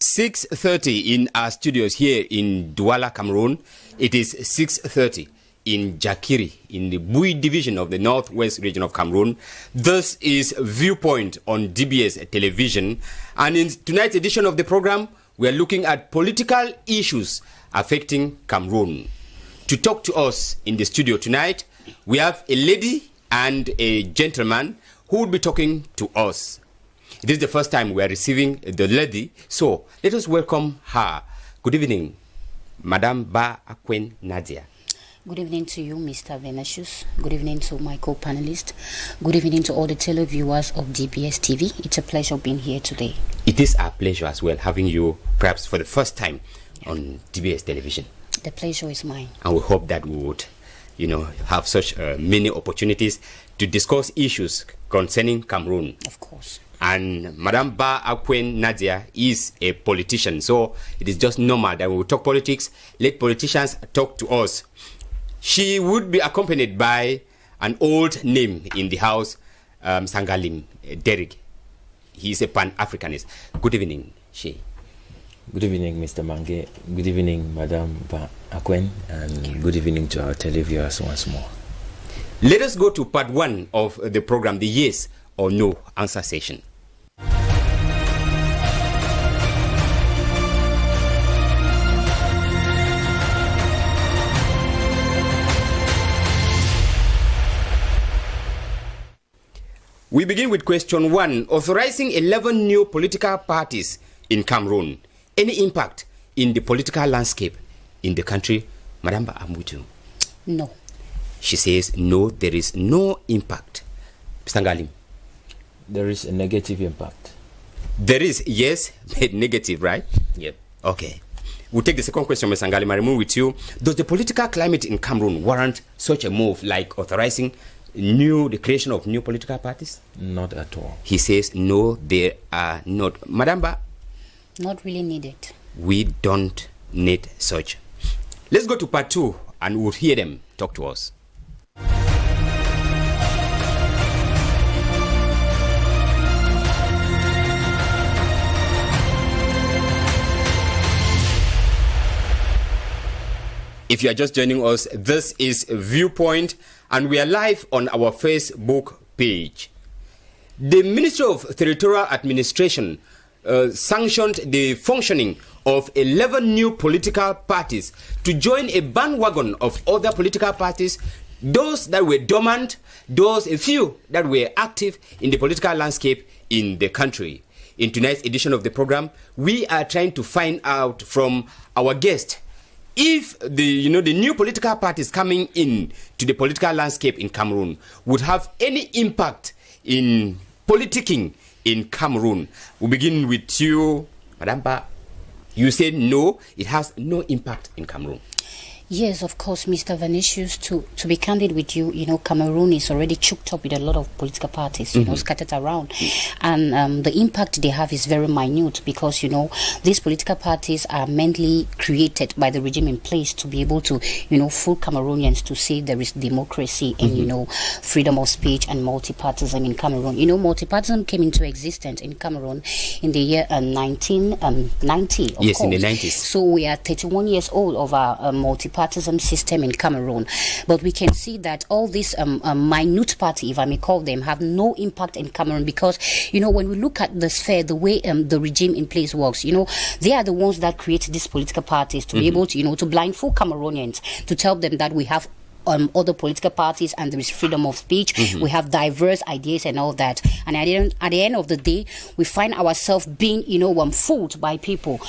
6:30 in our studios here in Douala, Cameroon. It is 6:30 in Jakiri, in the Bui division of the northwest region of Cameroon. This is Viewpoint on DBS television. And in tonight's edition of the program, we are looking at political issues affecting Cameroon. To talk to us in the studio tonight, we have a lady and a gentleman who will be talking to us. This is the first time we are receiving the lady, so let us welcome her. Good evening, Madame Ba Akwen Nadia. Good evening to you, Mr. Venetius. Good evening to my co-panelist. Good evening to all the televiewers of DBS TV. It's a pleasure being here today. It is our pleasure as well having you perhaps for the first time on DBS television. The pleasure is mine. And we hope that we would, have such many opportunities to discuss issues concerning Cameroon. Of course. And Madame Ba Akwen Nadia is a politician, so it is just normal that we will talk politics, let politicians talk to us. She would be accompanied by an old name in the house, Sangalim Derrick. He is a Pan-Africanist. Good evening, She. Good evening, Mr. Mange. Good evening, Madame Ba Akwen, and good evening to our televiewers once more. Let us go to part one of the program, the yes or no answer session. We begin with question one. Authorizing 11 new political parties in Cameroon. Any impact in the political landscape in the country? Madame Ba Amutu. No. She says no, there is no impact. Mr. Ngalim. There is a negative impact. There is, yes, but negative, right? Yep. Okay. We'll take the second question, Mr. Ngalim. I move with you. Does the political climate in Cameroon warrant such a move like authorizing the creation of new political parties? Not at all. He says no, they are not. Madame Ba? Not really needed. We don't need such. Let's go to part two and we'll hear them talk to us. If you are just joining us, this is Viewpoint, and we are live on our Facebook page. The Ministry of Territorial Administration sanctioned the functioning of 11 new political parties to join a bandwagon of other political parties, those that were dormant, a few that were active in the political landscape in the country. In tonight's edition of the program, we are trying to find out from our guest if the new political parties coming in to the political landscape in Cameroon would have any impact in politicking in Cameroon. We begin with you, Madame Ba. You said no, it has no impact in Cameroon. Yes, of course, Mr. Venetius, to be candid with you, Cameroon is already choked up with a lot of political parties, scattered around. And the impact they have is very minute because, these political parties are mainly created by the regime in place to be able to, fool Cameroonians to say there is democracy and, freedom of speech and multipartism in Cameroon. Multipartism came into existence in Cameroon in the year 1990, of yes, course. In the 90s. So we are 31 years old of our multipartism system in Cameroon, but we can see that all these minute party, if I may call them, have no impact in Cameroon because when we look at the sphere, the way the regime in place works, they are the ones that create these political parties to be able to to blindfold Cameroonians, to tell them that we have other political parties and there is freedom of speech. We have diverse ideas and all that, and at the end of the day we find ourselves being fooled by people,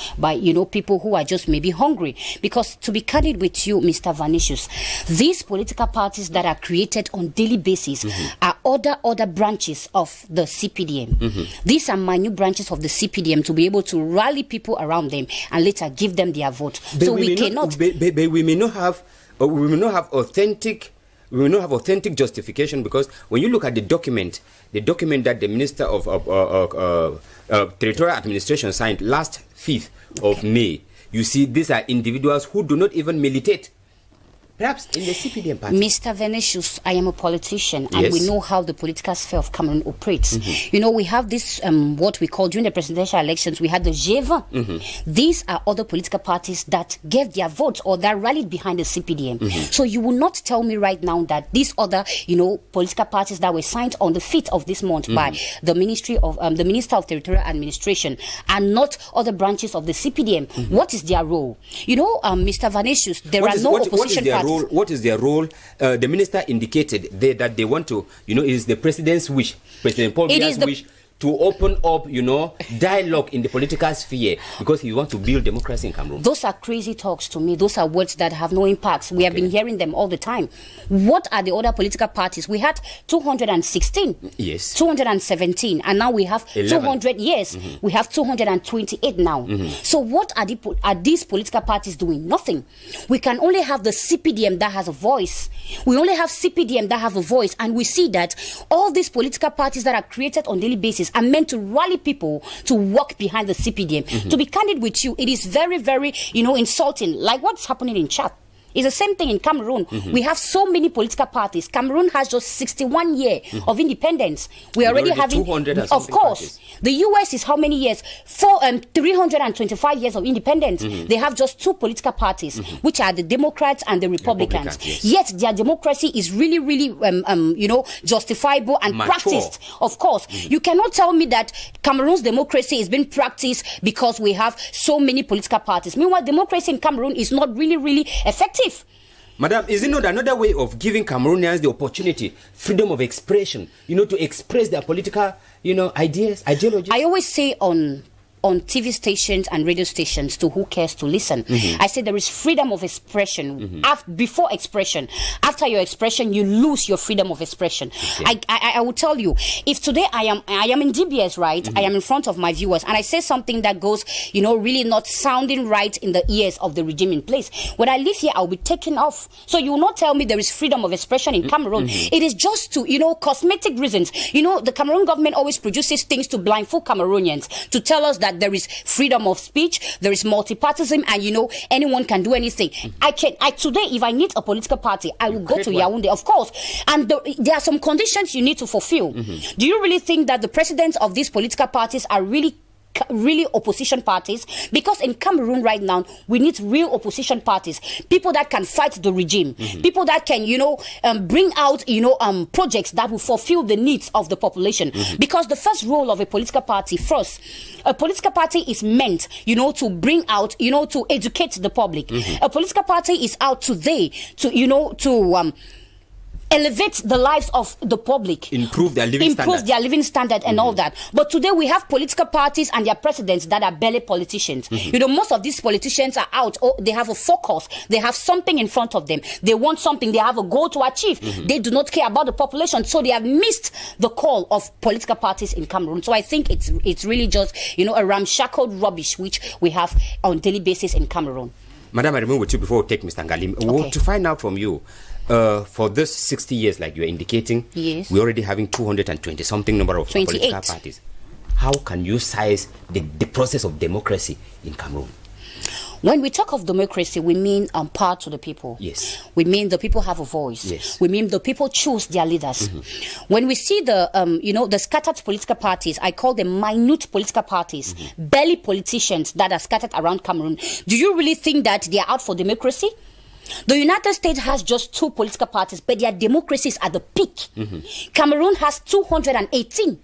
people who are just maybe hungry. Because to be candid with you, Mr. Venetius, these political parties that are created on daily basis are other branches of the CPDM. These are minute branches of the CPDM to be able to rally people around them and later give them their vote. But so we cannot. We may not have authentic justification, because when you look at the document that the Minister of Territorial Administration signed last 5th of May, you see these are individuals who do not even militate perhaps in the CPDM party? Mr. Vinicius, I am a politician, and Yes. we know how the political sphere of Cameroon operates. You know, we have this, what we call, during the presidential elections, we had the G20. These are other political parties that gave their votes or that rallied behind the CPDM. So you will not tell me right now that these other, you know, political parties that were signed on the 5th of this month by the Ministry of, the Minister of Territorial Administration are not other branches of the CPDM. What is their role? You know, Mr. Vinicius, there are no opposition parties. What is their role? The minister indicated there that they want to, you know, it is the president's wish, President Paul Biya's wish, to open up, you know, dialogue in the political sphere because he wants to build democracy in Cameroon. Those are crazy talks to me. Those are words that have no impact. We have been hearing them all the time. What are the other political parties? We had 216, Yes. 217, and now we have 11. 200. Yes, we have 228 now. So what are these political parties doing? Nothing. We can only have the CPDM that has a voice. We only have CPDM that have a voice, and we see that all these political parties that are created on daily basis are meant to rally people to walk behind the CPDM. To be candid with you, it is very, very, you know, insulting. Like what's happening in Chad. It's the same thing in Cameroon. We have so many political parties. Cameroon has just 61 years of independence. We are already having, 200 and of something course, parties. the US is how many years? 325 years of independence. They have just 2 political parties, which are the Democrats and the Republicans. Yes. Yet their democracy is really, really, you know, justifiable and Mature. practiced. Of course, you cannot tell me that Cameroon's democracy is being practiced because we have so many political parties. Meanwhile, democracy in Cameroon is not really, really effective. Madam, is it not another way of giving Cameroonians the opportunity, freedom of expression, you know, to express their political, you know, ideas, ideologies? I always say on TV stations and radio stations to who cares to listen. I say there is freedom of expression before expression. After your expression, you lose your freedom of expression. I will tell you, if today I am in DBS, right? I am in front of my viewers and I say something that goes, you know, really not sounding right in the ears of the regime in place. When I leave here, I'll be taken off. So you will not tell me there is freedom of expression in Cameroon. It is just to, you know, cosmetic reasons. You know, the Cameroon government always produces things to blindfold Cameroonians, to tell us that there is freedom of speech, there is multipartism, and you know, anyone can do anything. Today, if I need a political party, I will go to Yaoundé, of course. And there are some conditions you need to fulfill. Do you really think that the presidents of these political parties are really opposition parties? Because in Cameroon right now, we need real opposition parties, people that can fight the regime, people that can, you know, bring out, you know, projects that will fulfill the needs of the population. Because the first role of a political party, a political party is meant, you know, to bring out, you know, to educate the public. A political party is out today to, you know, to elevate the lives of the public, improve their living standard and all that. But today we have political parties and their presidents that are barely politicians. You know, most of these politicians are out, they have a focus, they have something in front of them, they want something, they have a goal to achieve. They do not care about the population, so they have missed the call of political parties in Cameroon. So I think it's really just, you know, a ramshackle rubbish which we have on daily basis in Cameroon. Madam, I remain with you before we take Mr. Ngalim. We want to find out from you, for this 60 years, like you're indicating, yes, we're already having 220 something number of political parties. How can you size the process of democracy in Cameroon? When we talk of democracy, we mean power to the people. Yes. We mean the people have a voice. Yes. We mean the people choose their leaders. When we see the, you know, the scattered political parties, I call them minute political parties, barely politicians that are scattered around Cameroon, do you really think that they are out for democracy? The United States has just 2 political parties, but their democracy is at the peak. Cameroon has 218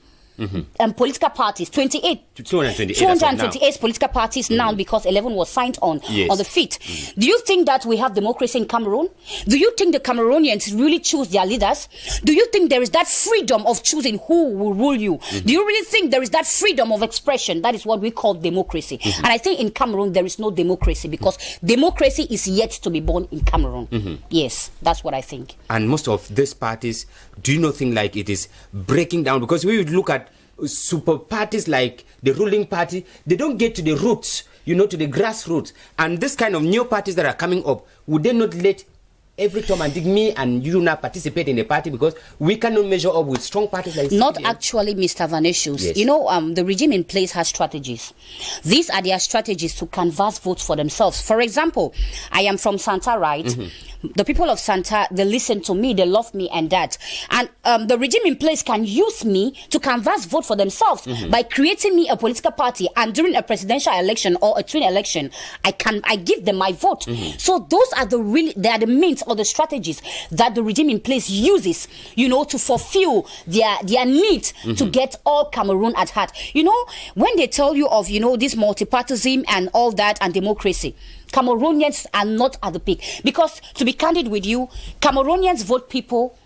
political parties, 228 political parties now, because 11 was signed on the 5th. Do you think that we have democracy in Cameroon? Do you think the Cameroonians really choose their leaders? Do you think there is that freedom of choosing who will rule you? Do you really think there is that freedom of expression? That is what we call democracy. And I think in Cameroon there is no democracy, because democracy is yet to be born in Cameroon. Yes, that's what I think. And most of these parties, do you not think like it is breaking down? Because we would look at super parties like the ruling party, they don't get to the roots, you know, to the grassroots. And this kind of new parties that are coming up, would they not let every Tom and Dick, me and you not participate in a party because we cannot measure up with strong parties like Not CPDM. actually, Mr. Vanessius. Yes. You know, the regime in place has strategies. These are their strategies to canvass votes for themselves. For example, I am from Santa, right? The people of Santa, they listen to me, they love me and that. And the regime in place can use me to canvass vote for themselves by creating me a political party. And during a presidential election or a twin election, I give them my vote. So those are they are the means or the strategies that the regime in place uses, you know, to fulfill their need to get all Cameroon at heart. You know, when they tell you of, you know, this multipartism and all that and democracy, Cameroonians are not at the peak. Because, to be candid with you, Cameroonians vote people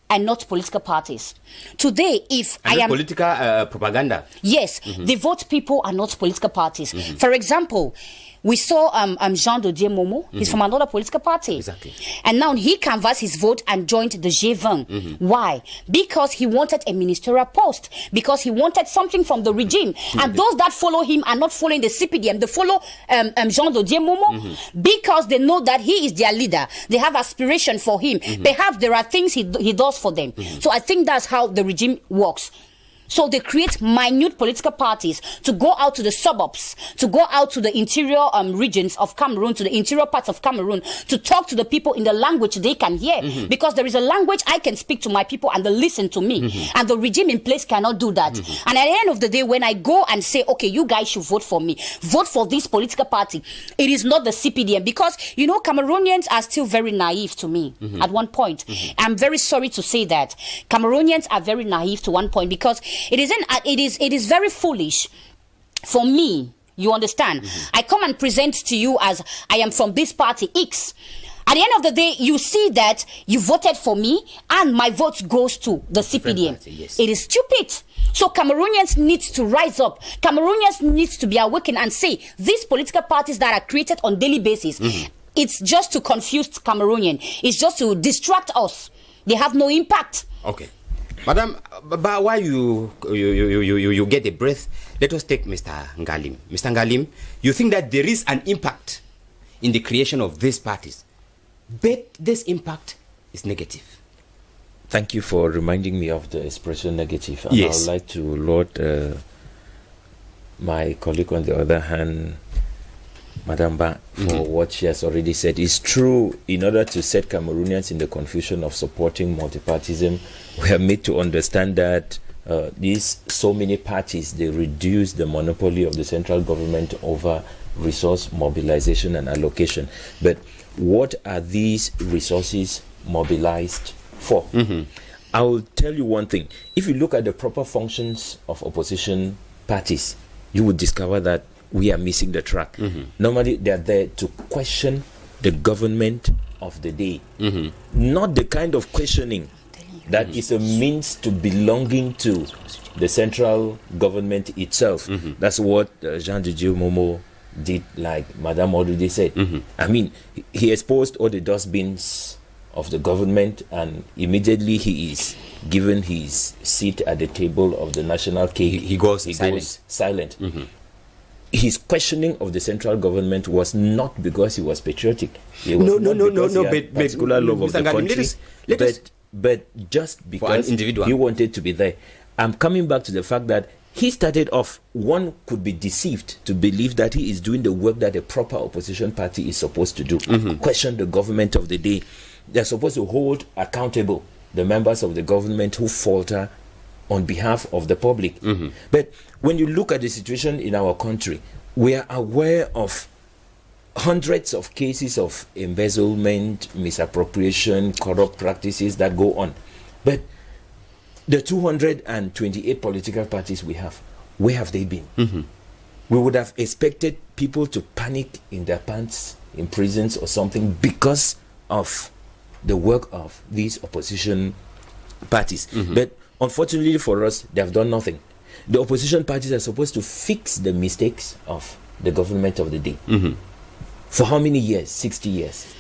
and not political parties. Today, if and I am... political propaganda. Yes, they vote people and not political parties. For example, we saw Jean Dodier Momo. He's from another political party. Exactly. And now he canvassed his vote and joined the G20. Why? Because he wanted a ministerial post. Because he wanted something from the regime. And those that follow him are not following the CPDM. They follow Jean Dodier Momo because they know that he is their leader. They have aspiration for him. Perhaps there are things he does for them. So I think that's how the regime works. So they create minute political parties to go out to the suburbs, to go out to the interior regions of Cameroon, to the interior parts of Cameroon, to talk to the people in the language they can hear. Because there is a language I can speak to my people and they listen to me. And the regime in place cannot do that. And at the end of the day, when I go and say, okay, you guys should vote for me, vote for this political party, it is not the CPDM. Because, you know, Cameroonians are still very naive to me at one point. I'm very sorry to say that. Cameroonians are very naive to one point because it is very foolish for me, you understand. I come and present to you as I am from this party X. At the end of the day, you see that you voted for me and my vote goes to the CPDM. Party, yes. It is stupid. So Cameroonians need to rise up. Cameroonians need to be awakened and say, these political parties that are created on daily basis, it's just to confuse Cameroonian. It's just to distract us. They have no impact. Okay. Madam, but while you get a breath, let us take Mr. Ngalim. Mr. Ngalim, you think that there is an impact in the creation of these parties, but this impact is negative. Thank you for reminding me of the expression negative. And Yes. I would like to laud my colleague on the other hand, Madam Ba, for what she has already said. It's true, in order to set Cameroonians in the confusion of supporting multipartism, we are made to understand that these so many parties, they reduce the monopoly of the central government over resource mobilization and allocation. But what are these resources mobilized for? I will tell you one thing. If you look at the proper functions of opposition parties, you would discover that we are missing the track. Normally, they are there to question the government of the day, not the kind of questioning that is a means to belonging to the central government itself. That's what Jean Dodier Momo did, like Madame already said. I mean, he exposed all the dustbins of the government, and immediately he is given his seat at the table of the national cake. He goes silent. His questioning of the central government was not because he was patriotic. It was not because he had particular love of the country, but just because he wanted to be there. I'm coming back to the fact that he started off, one could be deceived to believe that he is doing the work that a proper opposition party is supposed to do. Question the government of the day. They're supposed to hold accountable the members of the government who falter on behalf of the public. But when you look at the situation in our country, we are aware of hundreds of cases of embezzlement, misappropriation, corrupt practices that go on. But the 228 political parties we have, where have they been? We would have expected people to panic in their pants, in prisons or something, because of the work of these opposition parties. But unfortunately for us, they have done nothing. The opposition parties are supposed to fix the mistakes of the government of the day. For how many years? 60 years.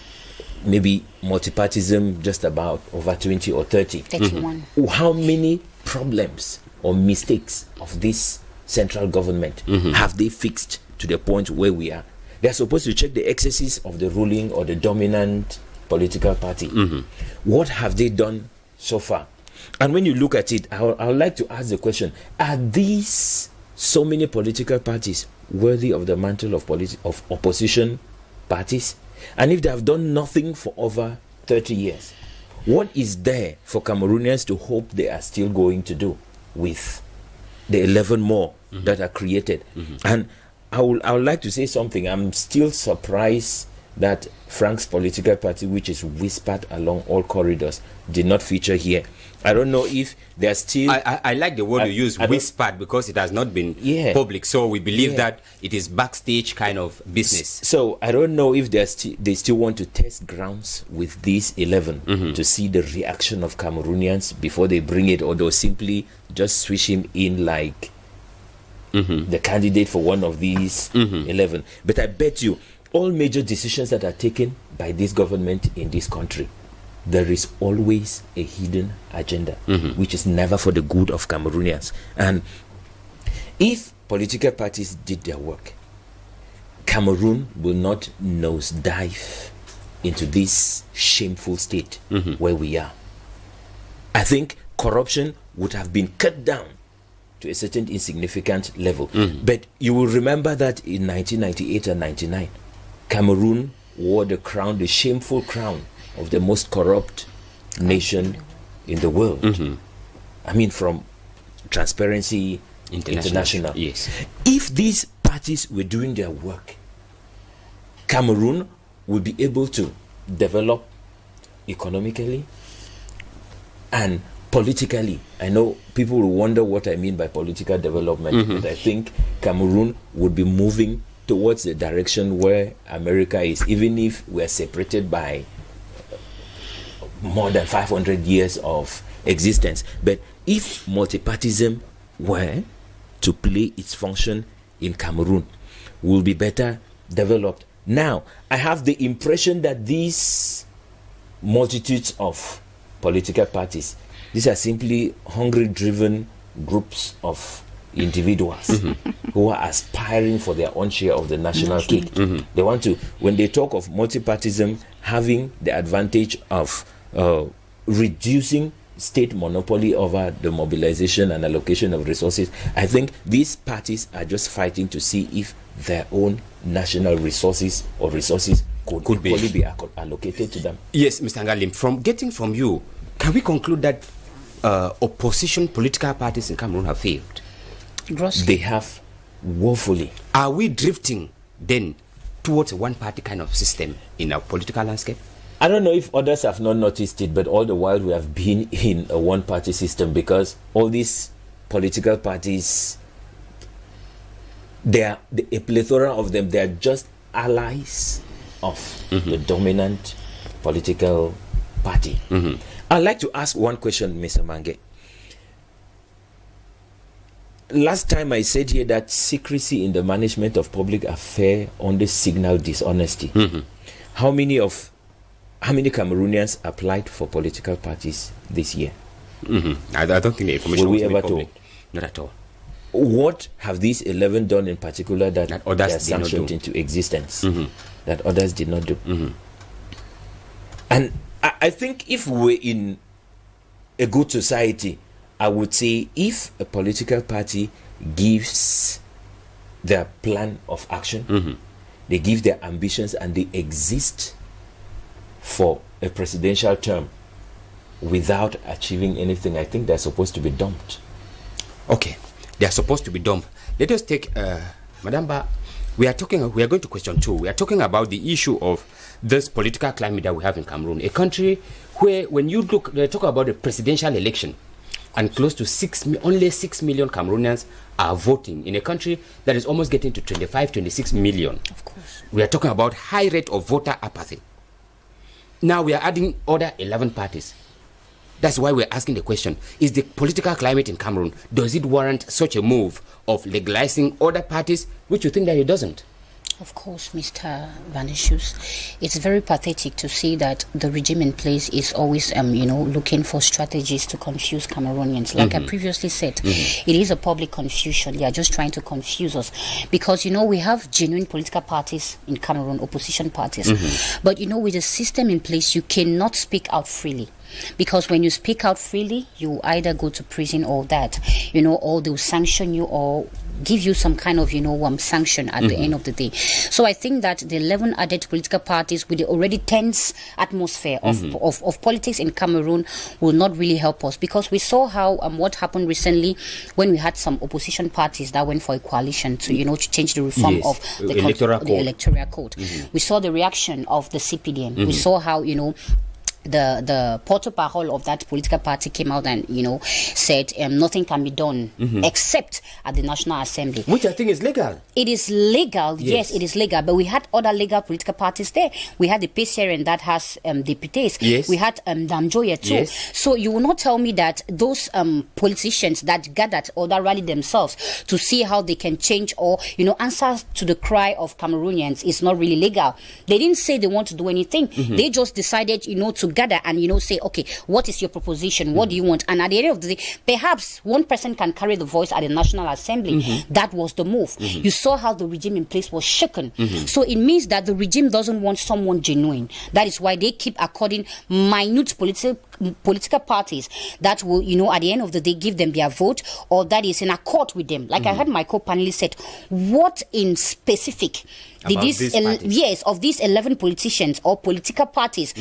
Maybe multipartism just about over 20 or 30. 31. How many problems or mistakes of this central government have they fixed to the point where we are? They are supposed to check the excesses of the ruling or the dominant political party. What have they done so far? And when you look at it, I would like to ask the question, are these so many political parties worthy of the mantle of opposition parties? And if they have done nothing for over 30 years, what is there for Cameroonians to hope they are still going to do with the 11 more that are created? And I would like to say something. I'm still surprised that Frank's political party, which is whispered along all corridors, did not feature here. I don't know if they're still... I like the word you use, whispered, because it has not been public. So we believe that it is backstage kind of business. So I don't know if they still want to test grounds with these 11 to see the reaction of Cameroonians before they bring it, or they'll simply just switch him in like the candidate for one of these 11. But I bet you, all major decisions that are taken by this government in this country, there is always a hidden agenda, which is never for the good of Cameroonians. And if political parties did their work, Cameroon will not nosedive into this shameful state where we are. I think corruption would have been cut down to a certain insignificant level. But you will remember that in 1998 and 99, Cameroon wore the crown, the shameful crown of the most corrupt nation in the world. I mean, from Transparency International. Yes. If these parties were doing their work, Cameroon would be able to develop economically and politically. I know people will wonder what I mean by political development, but I think Cameroon would be moving towards the direction where America is, even if we're separated by more than 500 years of existence. But if multipartism were to play its function in Cameroon, will be better developed. Now, I have the impression that these multitudes of political parties, these are simply hungry-driven groups of individuals who are aspiring for their own share of the national cake. They want to, when they talk of multipartism having the advantage of reducing state monopoly over the mobilization and allocation of resources, I think these parties are just fighting to see if their own national resources or resources could be allocated to them. Yes, Mr. Ngalim, from you, can we conclude that opposition political parties in Cameroon have failed? Grossly. They have woefully. Are we drifting then towards a one-party kind of system in our political landscape? I don't know if others have not noticed it, but all the while we have been in a one-party system, because all these political parties, a plethora of them, they are just allies of the dominant political party. I'd like to ask one question, Mr. Mange. Last time I said here that secrecy in the management of public affairs only signal dishonesty. How many Cameroonians applied for political parties this year? I don't think the information will we ever told? Not at all. What have these 11 done in particular that others they are sanctioned into existence that others did not do? And I think if we're in a good society, I would say if a political party gives their plan of action, they give their ambitions, and they exist for a presidential term without achieving anything, I think they're supposed to be dumped. Okay, they are supposed to be dumped. Let us take Madam Ba. We are going to question 2. We are talking about the issue of this political climate that we have in Cameroon, a country where, when you look, they talk about the presidential election, and close to only 6 million Cameroonians are voting in a country that is almost getting to 26 million. Of course. We are talking about high rate of voter apathy. Now we are adding other 11 parties. That's why we're asking the question, is the political climate in Cameroon, does it warrant such a move of legalizing other parties, which you think that it doesn't? Of course, Mr. Vanessius, it's very pathetic to see that the regime in place is always, looking for strategies to confuse Cameroonians. Like I previously said, it is a public confusion. They are just trying to confuse us because, we have genuine political parties in Cameroon, opposition parties. But, with the system in place, you cannot speak out freely. Because when you speak out freely, you either go to prison or that, or they'll sanction you or give you some kind of, sanction at the end of the day. So I think that the 11 added political parties with the already tense atmosphere of politics in Cameroon will not really help us, because we saw how what happened recently when we had some opposition parties that went for a coalition to, to change the reform of the electoral code. We saw the reaction of the CPDM. We saw how, the porte-parole of that political party came out and, said nothing can be done except at the National Assembly. Which I think is legal. It is legal, yes, it is legal. But we had other legal political parties there. We had the PCRN that has deputies. Yes. We had Damjoya too. Yes. So you will not tell me that those politicians that gathered or that rallied themselves to see how they can change or, answer to the cry of Cameroonians is not really legal. They didn't say they want to do anything. They just decided, to gather and say, okay, what is your proposition? What do you want? And at the end of the day, perhaps one person can carry the voice at the National Assembly. That was the move. You saw how the regime in place was shaken. So it means that the regime doesn't want someone genuine. That is why they keep according minute political parties that will, at the end of the day, give them their vote, or that is in accord with them. Like I heard my co-panelist said, what in specific did of these 11 politicians or political parties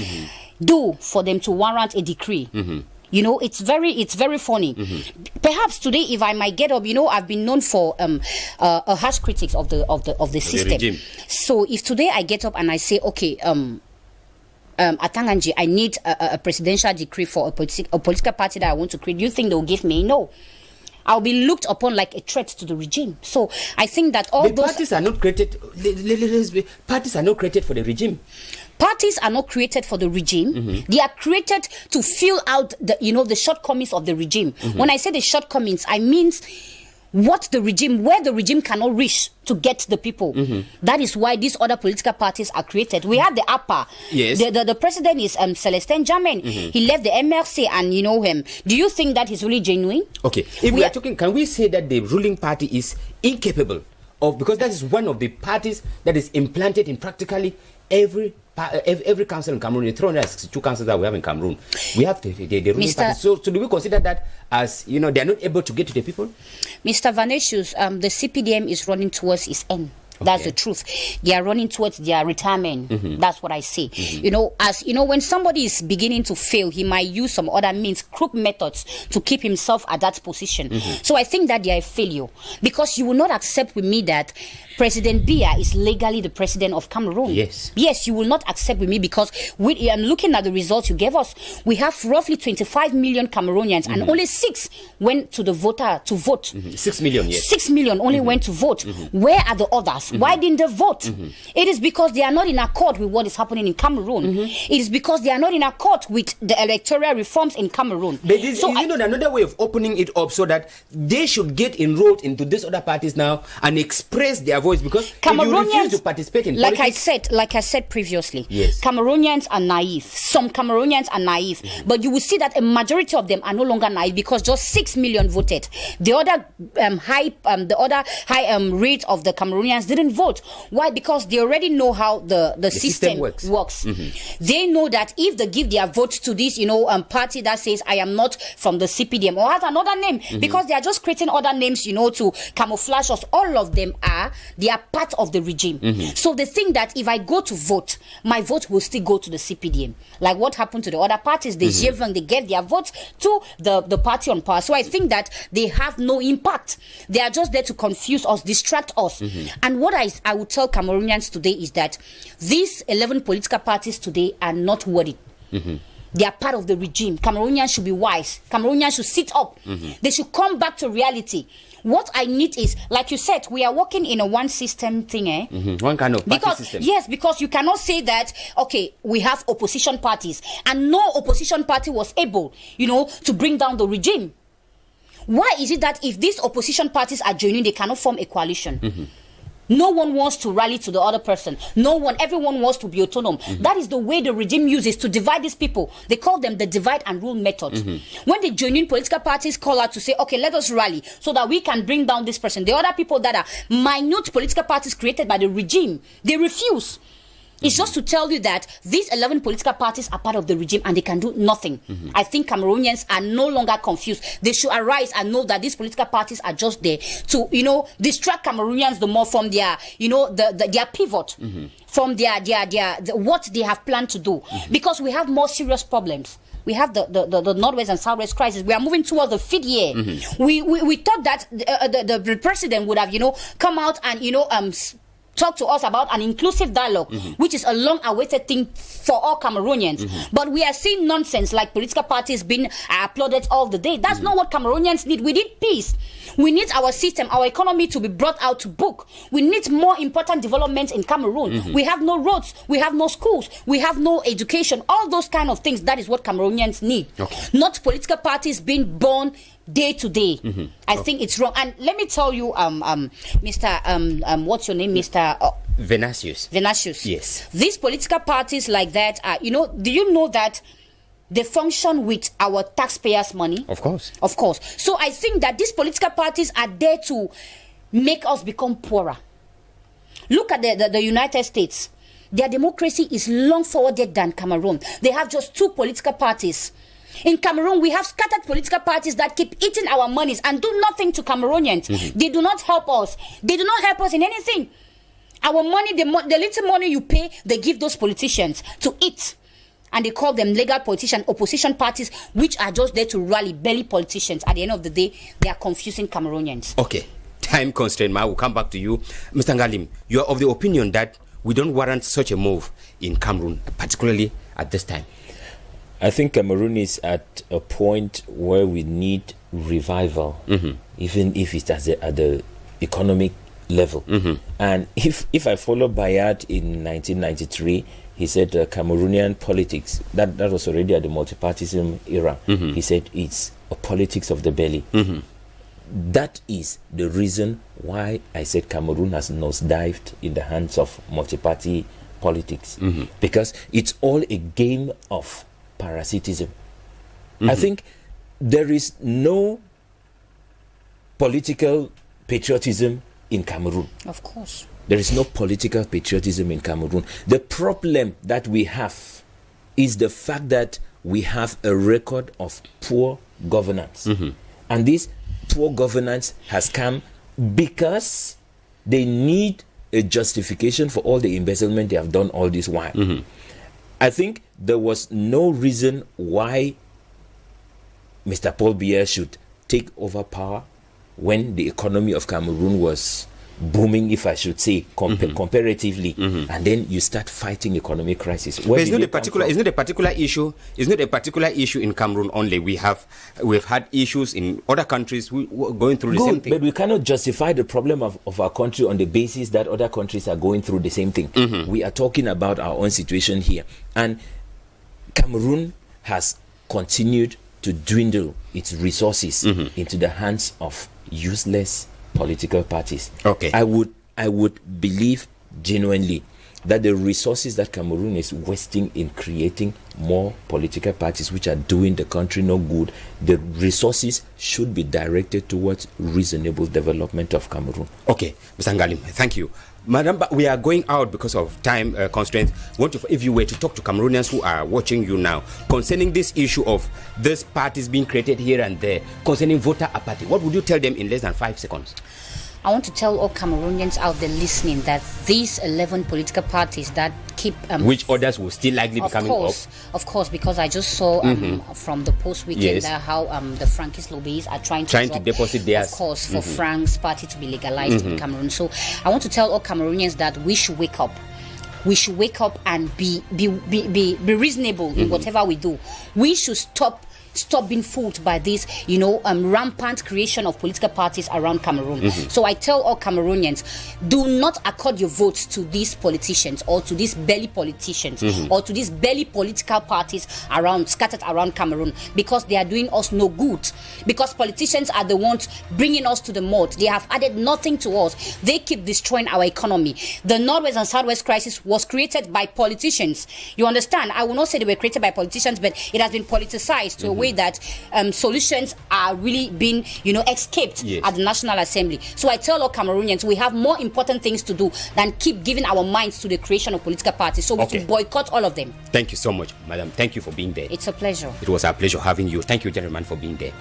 do for them to warrant a decree? It's very funny. Perhaps today, if I might get up, I've been known for a harsh critics of the system. So if today I get up and I say, okay, Atanganji, I need a presidential decree for a political party that I want to create, do you think they'll give me? No. I'll be looked upon like a threat to the regime. So I think that parties are not created. Parties are not created for the regime. Parties are not created for the regime. They are created to fill out the shortcomings of the regime. When I say the shortcomings, I mean where the regime cannot reach to get the people. That is why these other political parties are created. We have the APA. Yes. The president is Celestin Jammeh. He left the MRC, and you know him. Do you think that is really genuine? Okay. If we are talking, can we say that the ruling party is incapable of, because that is one of the parties that is implanted in practically every council in Cameroon, the 362 councils that we have in Cameroon, we have the ruling party. So do we consider that as, they are not able to get to the people? Mr. Vanessius, the CPDM is running towards its end. That's the truth. They are running towards their retirement. That's what I say. When somebody is beginning to fail, he might use some other means, crook methods to keep himself at that position. So I think that they are a failure, because you will not accept with me that President Biya is legally the president of Cameroon. Yes, you will not accept with me, because I'm looking at the results you gave us. We have roughly 25 million Cameroonians, and only 6 went to the voter to vote. 6 million, yes. 6 million only went to vote. Where are the others? Why didn't they vote? It is because they are not in accord with what is happening in Cameroon. It is because they are not in accord with the electoral reforms in Cameroon. But another way of opening it up so that they should get enrolled into these other parties now and express their voice, because Cameroonians, if you refuse to participate in politics, like I said previously, yes, Cameroonians are naive. Some Cameroonians are naive, but you will see that a majority of them are no longer naive, because just 6 million voted. The other high rate of the Cameroonians didn't vote. Why? Because they already know how the system works. They know that if they give their vote to this party that says I am not from the CPDM or has another name, because they are just creating other names to camouflage us, all of them they are part of the regime. So they think that if I go to vote, my vote will still go to the CPDM, like what happened to the other parties. They gave their votes to the party on power. So I think that they have no impact. They are just there to confuse us, distract us. And what I would tell Cameroonians today is that these 11 political parties today are not worthy. They are part of the regime. Cameroonians should be wise. Cameroonians should sit up. They should come back to reality. What I need is, like you said, we are working in a one system thing, one kind of party system. Yes, because you cannot say that, okay, we have opposition parties, and no opposition party was able, to bring down the regime. Why is it that if these opposition parties are joining, they cannot form a coalition? No one wants to rally to the other person. Everyone wants to be autonomous. That is the way the regime uses to divide these people. They call them the divide and rule method. When the genuine political parties call out to say, okay, let us rally so that we can bring down this person, the other people that are minute political parties created by the regime, they refuse. It's just to tell you that these 11 political parties are part of the regime and they can do nothing. I think Cameroonians are no longer confused. They should arise and know that these political parties are just there to, distract Cameroonians the more from their, their pivot, from their what they have planned to do. Because we have more serious problems. We have the Northwest and Southwest crisis. We are moving towards the 5th year. We thought that the president would have, come out and, talk to us about an inclusive dialogue, which is a long-awaited thing for all Cameroonians. But we are seeing nonsense like political parties being applauded all the day. That's not what Cameroonians need. We need peace. We need our system, our economy to be brought out to book. We need more important developments in Cameroon. We have no roads. We have no schools. We have no education. All those kind of things, that is what Cameroonians need. Not political parties being born day to day. I think it's wrong. And let me tell you, Mr. What's your name, Mr. Venasius. Yes. These political parties like that, do you know that they function with our taxpayers' money? Of course. So I think that these political parties are there to make us become poorer. Look at the United States. Their democracy is long forwarded than Cameroon. They have just 2 political parties. In Cameroon, we have scattered political parties that keep eating our monies and do nothing to Cameroonians. They do not help us. They do not help us in anything. Our money, the little money you pay, they give those politicians to eat. And they call them legal politicians, opposition parties, which are just there to rally belly politicians. At the end of the day, they are confusing Cameroonians. Okay, time constraint, Ma, we'll come back to you. Mr. Ngalim, you are of the opinion that we don't warrant such a move in Cameroon, particularly at this time. I think Cameroon is at a point where we need revival, even if it's at the economic level. And if I follow Bayard in 1993, he said Cameroonian politics, that was already at the multipartism era. He said it's a politics of the belly. That is the reason why I said Cameroon has nosedived in the hands of multi-party politics. Because it's all a game of parasitism. I think there is no political patriotism in Cameroon. Of course. There is no political patriotism in Cameroon. The problem that we have is the fact that we have a record of poor governance. And this poor governance has come because they need a justification for all the embezzlement they have done all this while. I think there was no reason why Mr. Paul Biya should take over power when the economy of Cameroon was booming, if I should say, comparatively, and then you start fighting economic crisis. But it's not a particular issue. It's not a particular issue in Cameroon only. We've had issues in other countries going through the same thing. But we cannot justify the problem of our country on the basis that other countries are going through the same thing. We are talking about our own situation here, and Cameroon has continued to dwindle its resources into the hands of useless political parties. I would believe genuinely that the resources that Cameroon is wasting in creating more political parties which are doing the country no good, the resources should be directed towards reasonable development of Cameroon. Okay, Mr. Ngalim, thank you. Madam, we are going out because of time constraints. If you were to talk to Cameroonians who are watching you now concerning this issue of these parties being created here and there, concerning voter apathy, what would you tell them in less than 5 seconds? I want to tell all Cameroonians out there listening that these 11 political parties that keep... which others will still likely be coming up? Of course, because I just saw from the post-weekend how the Frankist lobbyists are trying to deposit theirs. Of course, for Frank's party to be legalized in Cameroon. So I want to tell all Cameroonians that we should wake up. We should wake up and be reasonable in whatever we do. We should stop stop being fooled by this, rampant creation of political parties around Cameroon. So I tell all Cameroonians, do not accord your votes to these politicians or to these belly politicians or to these belly political parties scattered around Cameroon, because they are doing us no good. Because politicians are the ones bringing us to the mud. They have added nothing to us. They keep destroying our economy. The Northwest and Southwest crisis was created by politicians. You understand? I will not say they were created by politicians, but it has been politicized to a way that solutions are really being, escaped at the National Assembly. So I tell all Cameroonians, we have more important things to do than keep giving our minds to the creation of political parties. So we should boycott all of them. Thank you so much, madam. Thank you for being there. It's a pleasure. It was our pleasure having you. Thank you, gentlemen, for being there.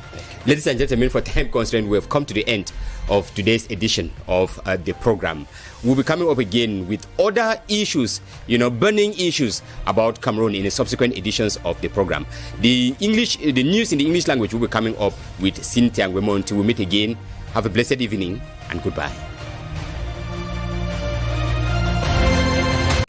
Ladies and gentlemen, for time constraint, we have come to the end of today's edition of the program. We'll be coming up again with other issues, burning issues about Cameroon in the subsequent editions of the program. The news in the English language will be coming up with Cynthia Ngwemo. Until we meet again, have a blessed evening and goodbye.